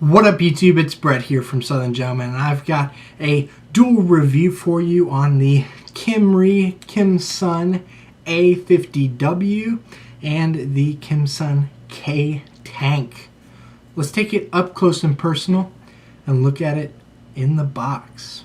What up YouTube, it's Brett here from Southern Gentleman, and I've got a dual review for you on the Kimree Kimsun A50W and the Kimsun K Tank. Let's take it up close and personal and look at it in the box.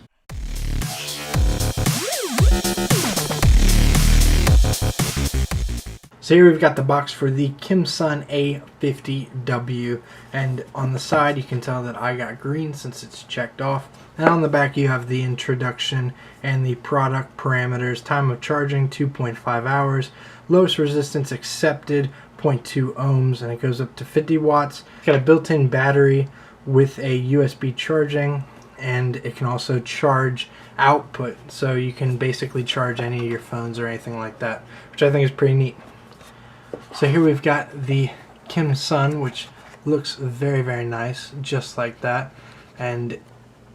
So here we've got the box for the Kimsun A50W, and on the side you can tell that I got green since it's checked off, and on the back you have the introduction and the product parameters. Time of charging 2.5 hours, lowest resistance accepted 0.2 ohms, and it goes up to 50 watts. It's got a built-in battery with a USB charging, and it can also charge output, so you can basically charge any of your phones or anything like that, which I think is pretty neat. So here we've got the Kimsun, which looks very, very nice, just like that. And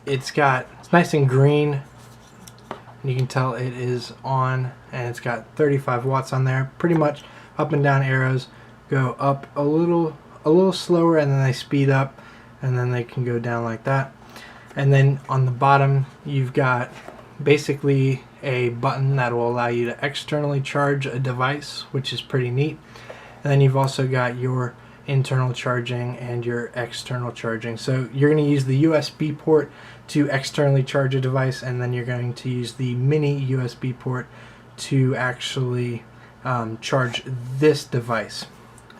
it's nice and green. And you can tell it is on, and it's got 35 watts on there. Pretty much up and down arrows go up a little slower, and then they speed up, and then they can go down like that. And then on the bottom, you've got basically a button that will allow you to externally charge a device, which is pretty neat. And then you've also got your internal charging and your external charging. So you're going to use the USB port to externally charge a device, and then you're going to use the mini USB port to actually charge this device.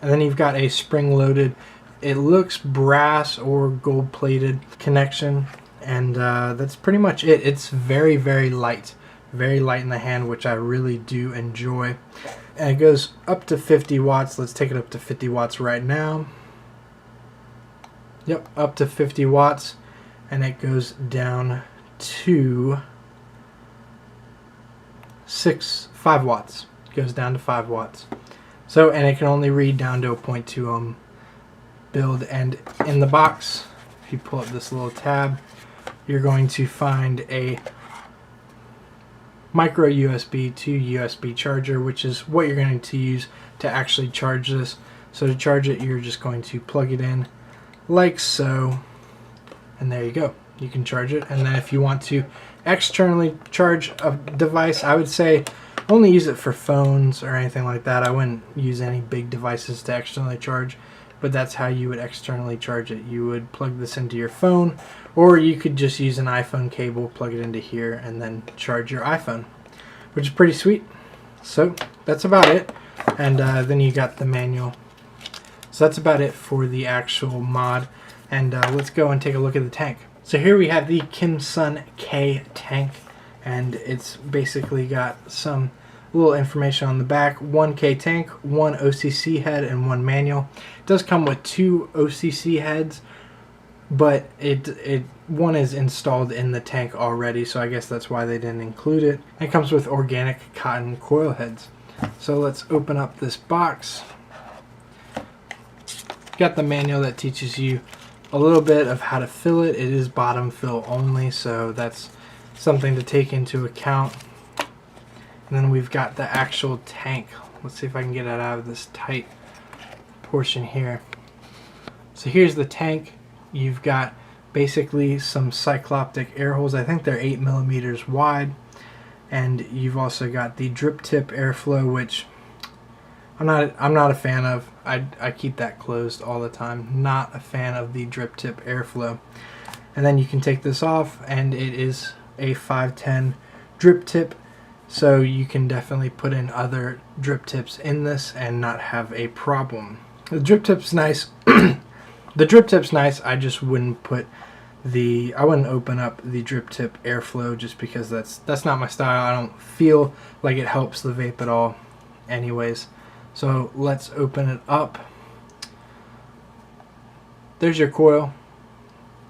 And then you've got a spring-loaded, it looks brass or gold-plated connection, and that's pretty much it. It's very, very light in the hand, which I really do enjoy. And it goes up to 50 watts. Let's take it up to 50 watts right now. Yep, up to 50 watts, and it goes down to 5 watts. It goes down to 5 watts. So, and it can only read down to a 0.2 ohm build. And in the box, if you pull up this little tab, you're going to find a micro USB to USB charger, which is what you're going to use to actually charge this. So to charge it, you're just going to plug it in like so, and there you go. You can charge it. And then if you want to externally charge a device, I would say only use it for phones or anything like that. I wouldn't use any big devices to externally charge, but that's how you would externally charge it. You would plug this into your phone, or you could just use an iPhone cable, plug it into here, and then charge your iPhone, which is pretty sweet. So that's about it. And then you got the manual. So that's about it for the actual mod. And let's go and take a look at the tank. So here we have the Kimsun K Tank, and it's basically got some little information on the back. 1 K tank, 1 OCC head, and 1 manual. It does come with 2 OCC heads, but one is installed in the tank already, so I guess that's why they didn't include it. It comes with organic cotton coil heads. So let's open up this box. Got the manual that teaches you a little bit of how to fill it. It is bottom fill only, so that's something to take into account. And then we've got the actual tank. Let's see if I can get it out of this tight portion here. So here's the tank. You've got basically some cycloptic air holes. I think they're 8 millimeters wide. And you've also got the drip tip airflow, which I'm not a fan of. I keep that closed all the time. Not a fan of the drip tip airflow. And then you can take this off, and it is a 510 drip tip. So you can definitely put in other drip tips in this and not have a problem. The drip tip's nice. The drip tip's nice. I just wouldn't I wouldn't open up the drip tip airflow, just because that's not my style. I don't feel like it helps the vape at all anyways. So let's open it up. There's your coil,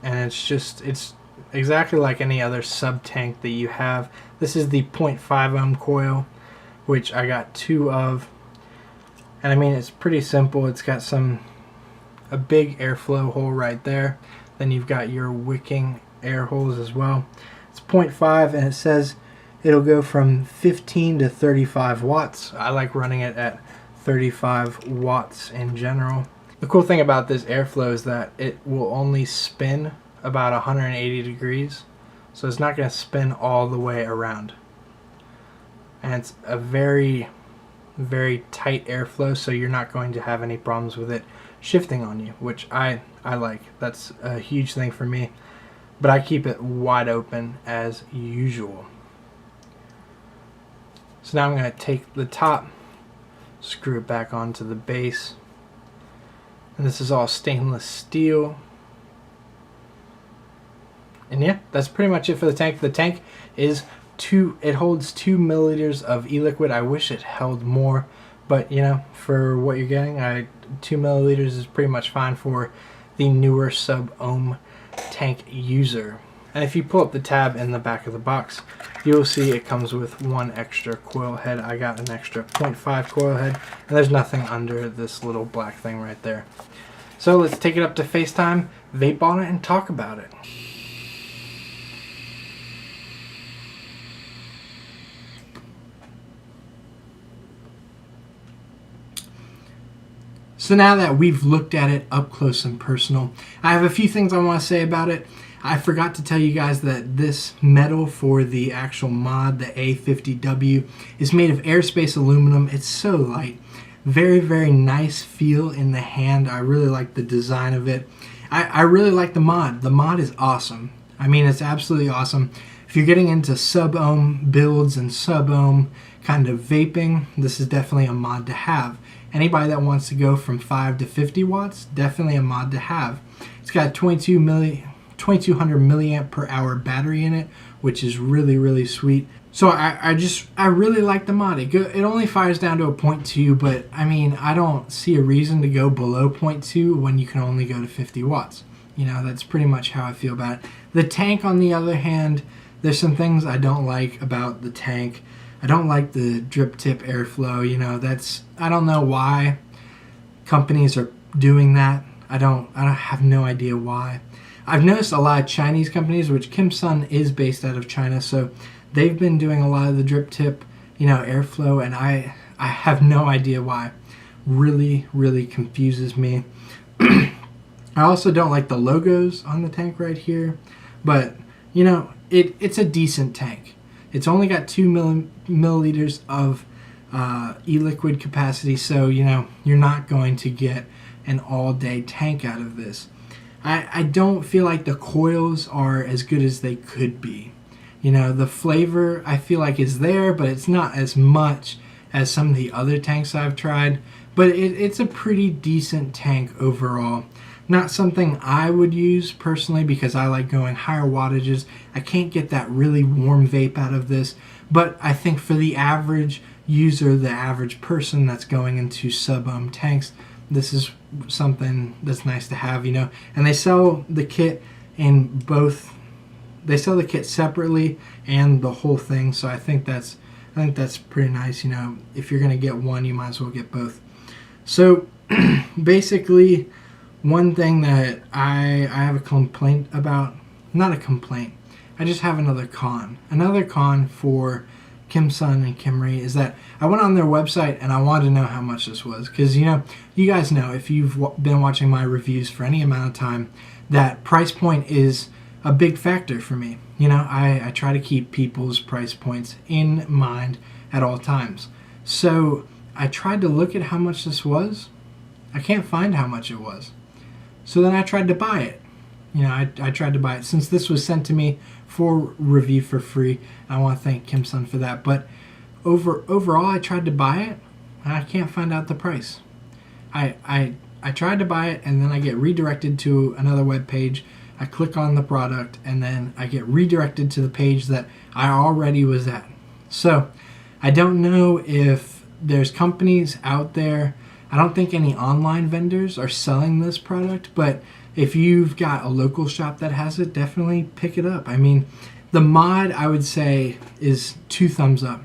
and it's exactly like any other sub tank that you have. This is the 0.5 ohm coil, which I got 2 of, and I mean, it's pretty simple. It's got a big airflow hole right there. Then you've got your wicking air holes as well. It's 0.5, and it says it'll go from 15 to 35 watts. I like running it at 35 watts in general. The cool thing about this airflow is that it will only spin about 180 degrees, so it's not going to spin all the way around. And it's a very, very tight airflow, so you're not going to have any problems with it shifting on you, which I like. That's a huge thing for me, but I keep it wide open as usual. So now I'm going to take the top, screw it back onto the base, and this is all stainless steel. And yeah, that's pretty much it for the tank. The tank is it holds 2 milliliters of Eliquid. I wish it held more, but you know, for what you're getting, 2 milliliters is pretty much fine for the newer sub-ohm tank user. And if you pull up the tab in the back of the box, you'll see it comes with one extra coil head. I got an extra 0.5 coil head, and there's nothing under this little black thing right there. So let's take it up to FaceTime, vape on it, and talk about it. So now that we've looked at it up close and personal, I have a few things I want to say about it. I forgot to tell you guys that this metal for the actual mod, the A50W, is made of airspace aluminum. It's so light. Very, very nice feel in the hand. I really like the design of it. I really like the mod. The mod is awesome. I mean, it's absolutely awesome. If you're getting into sub-ohm builds and sub-ohm kind of vaping, this is definitely a mod to have. Anybody that wants to go from 5 to 50 watts, definitely a mod to have. It's got 2200 milliamp per hour battery in it, which is really, really sweet. So I really like the mod. It only fires down to a 0.2, but I mean, I don't see a reason to go below 0.2 when you can only go to 50 watts. You know, that's pretty much how I feel about it. The tank, on the other hand, there's some things I don't like about the tank. I don't like the drip tip airflow. You know, I don't know why companies are doing that. I have no idea why. I've noticed a lot of Chinese companies, which Kimsun is based out of China, so they've been doing a lot of the drip tip, you know, airflow, and I have no idea why. Really, really confuses me. I also don't like the logos on the tank right here, but you know, it's a decent tank. It's only got 2 milliliters of e-liquid capacity, so you know, you're not going to get an all-day tank out of this. I don't feel like the coils are as good as they could be. You know, the flavor I feel like is there, but it's not as much as some of the other tanks I've tried. But it's a pretty decent tank overall. Not something I would use personally because I like going higher wattages. I can't get that really warm vape out of this. But I think for the average user, the average person that's going into sub-ohm tanks, this is something that's nice to have, you know. And they sell the kit in both. They sell the kit separately and the whole thing, so I think that's pretty nice. You know, if you're gonna get one, you might as well get both. So basically, one thing that I have a complaint about, not a complaint, I just have another con. Another con for Kimsun and Kimree is that I went on their website and I wanted to know how much this was, because you know, you guys know, if you've been watching my reviews for any amount of time, that price point is a big factor for me. You know, I try to keep people's price points in mind at all times. So I tried to look at how much this was. I can't find how much it was. So then I tried to buy it. You know, I tried to buy it since this was sent to me for review for free. I want to thank Kimsun for that. But overall, I tried to buy it, and I can't find out the price. I tried to buy it, and then I get redirected to another web page. I click on the product, and then I get redirected to the page that I already was at. So I don't know if there's companies out there. I don't think any online vendors are selling this product, but if you've got a local shop that has it, definitely pick it up. I mean, the mod, I would say, is 2 thumbs up.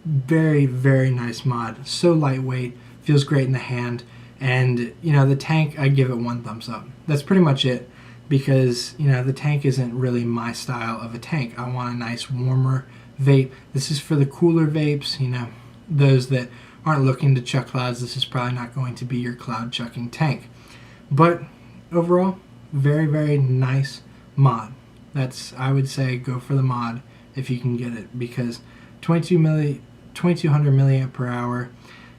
Very, very nice mod. So lightweight, feels great in the hand, and you know, the tank, I give it 1 thumbs up. That's pretty much it, because you know, the tank isn't really my style of a tank. I want a nice warmer vape. This is for the cooler vapes, you know, those that aren't looking to chuck clouds, this is probably not going to be your cloud chucking tank. But overall, very, very nice mod. I would say go for the mod if you can get it, because 2200 milliamp per hour,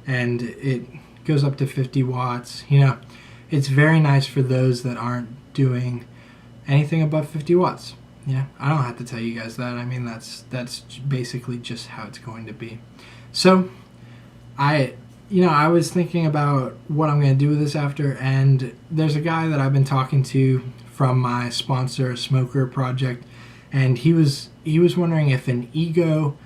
and it goes up to 50 watts. You know, it's very nice for those that aren't doing anything above 50 watts. Yeah, I don't have to tell you guys that. I mean, that's basically just how it's going to be. So I was thinking about what I'm going to do with this after, and there's a guy that I've been talking to from my sponsor Smoker project, and he was wondering if an Ego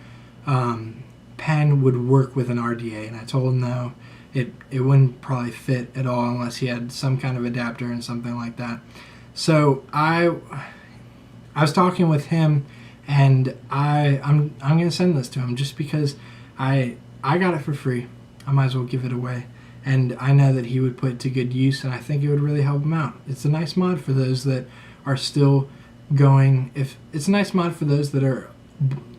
pen would work with an RDA, and I told him no, it wouldn't probably fit at all unless he had some kind of adapter and something like that. So I was talking with him, and I'm gonna send this to him just because I got it for free. I might as well give it away, and I know that he would put it to good use, and I think it would really help him out. It's a nice mod for those that are still going. If it's a nice mod for those that are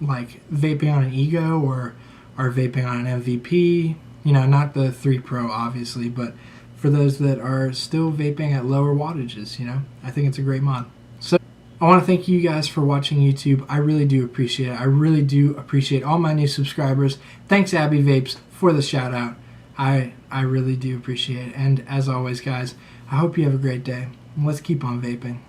like vaping on an Ego or are vaping on an MVP. You know, not the 3 Pro obviously, but for those that are still vaping at lower wattages, you know, I think it's a great mod. So I want to thank you guys for watching YouTube. I really do appreciate it. I really do appreciate all my new subscribers. Thanks Abby Vapes for the shout out. I really do appreciate it. And as always guys, I hope you have a great day. Let's keep on vaping.